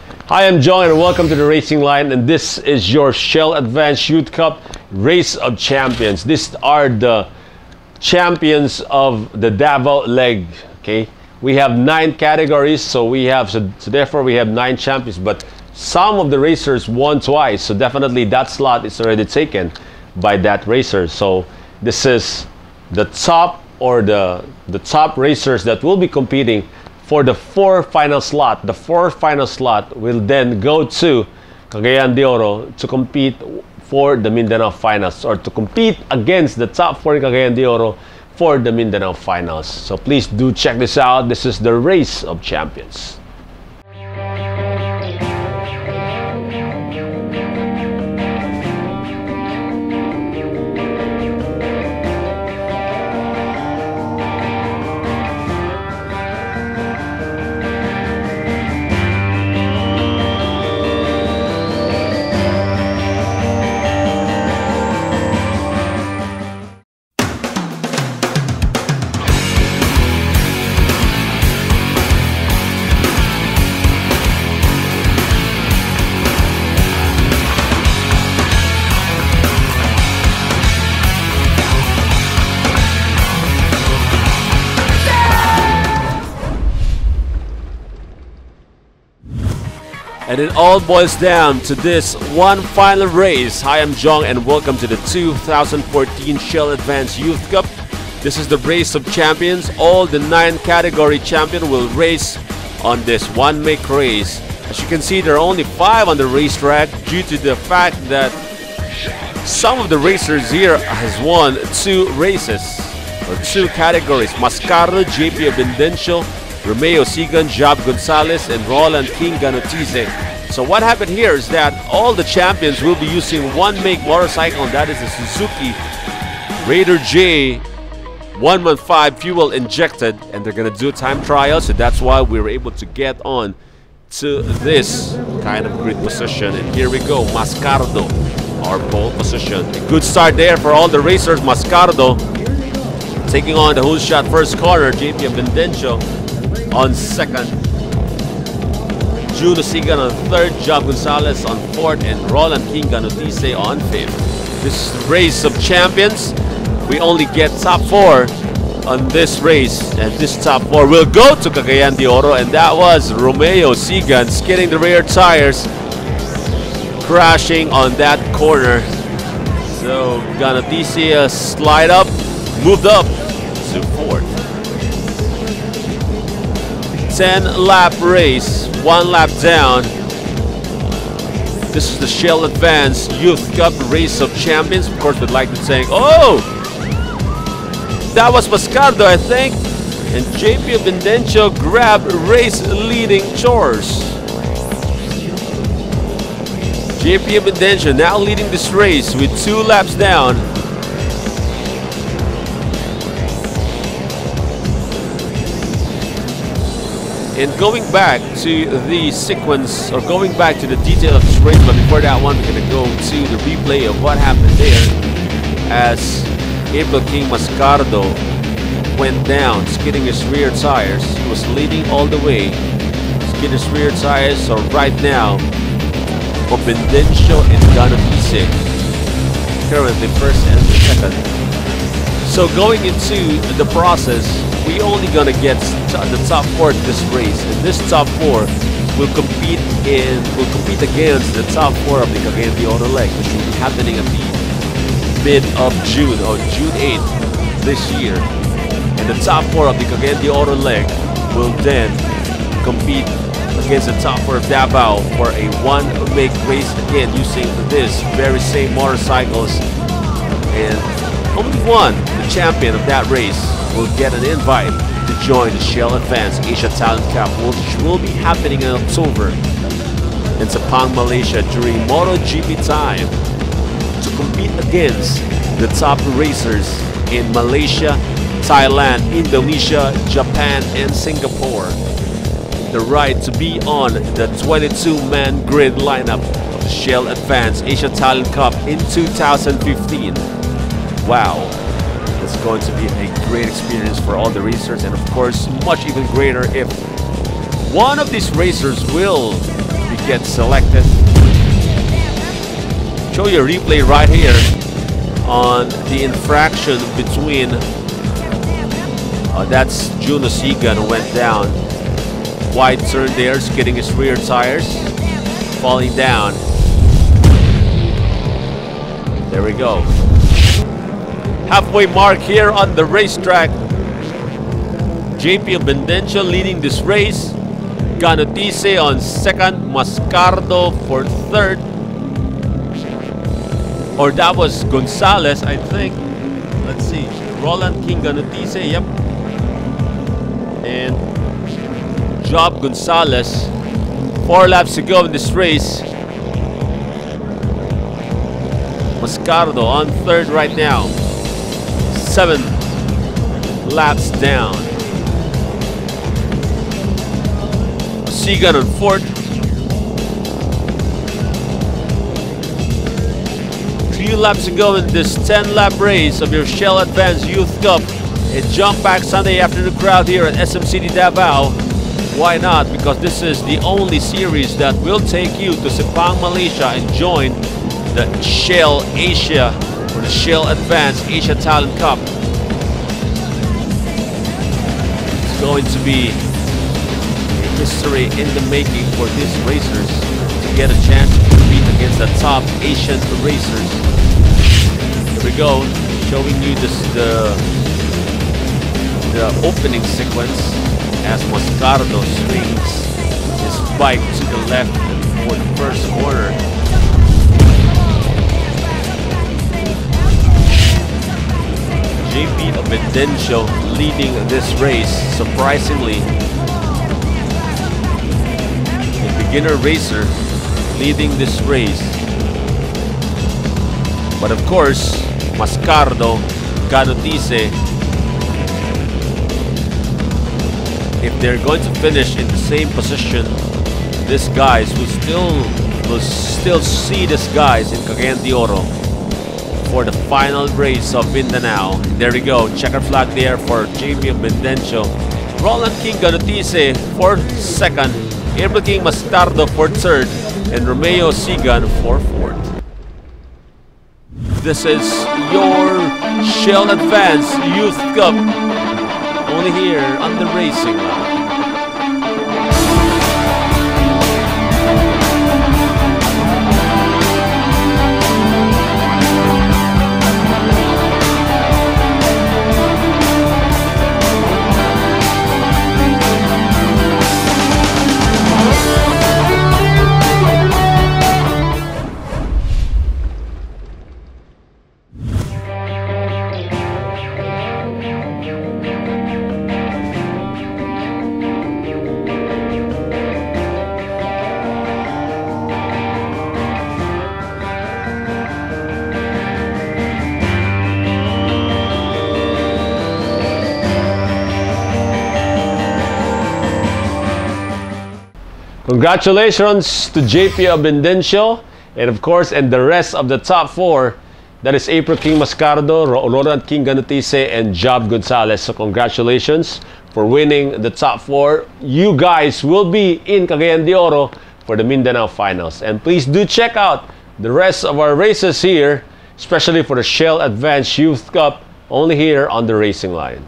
Hi, I'm John and welcome to the Racing Line, and this is your Shell Advanced Youth Cup Race of Champions. These are the champions of the DAVAO leg. Okay, we have 9 categories, so therefore we have 9 champions, but some of the racers won twice, so definitely that slot is already taken by that racer. So this is the top, or the top racers that will be competing for the 4 final slot. The 4 final slot will then go to Cagayan de Oro to compete for the Mindanao Finals, or to compete against the top 4 in Cagayan de Oro for the Mindanao Finals. So please do check this out. This is the Race of Champions. And it all boils down to this one final race. Hi, I'm Jong and welcome to the 2014 Shell Advanced Youth Cup. This is the Race of Champions. All the 9 category champions will race on this one-make race. As you can see, there are only 5 on the racetrack due to the fact that some of the racers here has won 2 races, or 2 categories. Mascardo, JP Abendencio, Romeo Sigan, Job Gonzalez, and Roland King Ganotize. So what happened here is that all the champions will be using one-make motorcycle, and that is the Suzuki Raider J 115 fuel injected, and they're gonna do time trials, so that's why we were able to get on to this kind of grid position. And here we go, Mascardo, our pole position. A good start there for all the racers. Mascardo taking on the whole shot first corner, JP Abendencio on second, Juno Sigan on third, Job Gonzalez on fourth, and Roland King Ganotize on fifth. This is the Race of Champions. We only get top 4 on this race, and this top 4 will go to Cagayan de Oro, and that was Romeo Sigan skidding the rear tires, crashing on that corner. So Ganotize slide up, moved up to 4th. 10-lap race, 1 lap down. This is the Shell Advanced Youth Cup Race of Champions. Of course, we'd like to thank, that was Mascardo, I think, and JP Abendencio grabbed race leading chores. JP Abendencio now leading this race with 2 laps down. And going back to the sequence, or going back to the detail of this race, but before that one, we're going to go to the replay of what happened there as April King Mascardo went down, skidding his rear tires. He was leading all the way, skidding his rear tires. So right now, Abendencio and Ganotize currently first and second. So going into the process, we only gonna get the top 4 in this race, and this top 4 will compete against the top 4 of the Cagayan de Oro leg, which will be happening at the mid of June, or June 8th this year. And the top 4 of the Cagayan de Oro leg will then compete against the top 4 of DAVAO for a one-make race, again using this very same motorcycles, and only one, the champion of that race, will get an invite to join the Shell Advanced Asia Talent Cup, which will be happening in October in Sepang, Malaysia during MotoGP time, to compete against the top racers in Malaysia, Thailand, Indonesia, Japan, and Singapore. The right to be on the 22-man grid lineup of the Shell Advanced Asia Talent Cup in 2015. Wow. It's going to be a great experience for all the racers, and of course much even greater if one of these racers will be get selected. Show you a replay right here on the infraction between that's Juno Sigan who went down. Wide turn there, skidding his rear tires, falling down. There we go. Halfway mark here on the racetrack. JP Bendencio leading this race. Ganotise on second, Mascardo for third. Or that was Gonzalez, I think. Let's see. Roland King Ganotise, yep. And Job Gonzalez. 4 laps to go in this race. Mascardo on third right now. 7 laps down. Sigan on fourth. 3 laps to go in this 10-lap race of your Shell Advance Youth Cup. A jump back Sunday afternoon crowd here at SM City Davao. Why not? Because this is the only series that will take you to Sepang, Malaysia and join the Shell Asia or the Shell Advance Asia Talent Cup. It's going to be a history in the making for these racers to get a chance to compete against the top Asian racers. Here we go, showing you the opening sequence as Mascardo swings his bike to the left for the first corner. JP Bendencio leading this race, surprisingly. A beginner racer leading this race. But of course, Mascardo, Ganotise, if they're going to finish in the same position, these guys will still see these guys in Cagayan de Oro for the final race of Mindanao. There we go, checker flag there for JP Bendencio. Roland King Ganotise for second, April King Mascardo for third, and Romeo Sigan for fourth. This is your Shell Advance Youth Cup, only here on the racing line. Congratulations to JP Bendencio and of course and the rest of the top 4. That is April King Mascardo, Roland King Ganotise, and Job Gonzalez. So congratulations for winning the top 4. You guys will be in Cagayan de Oro for the Mindanao Finals. And please do check out the rest of our races here, especially for the Shell Advance Youth Cup, only here on the racing line.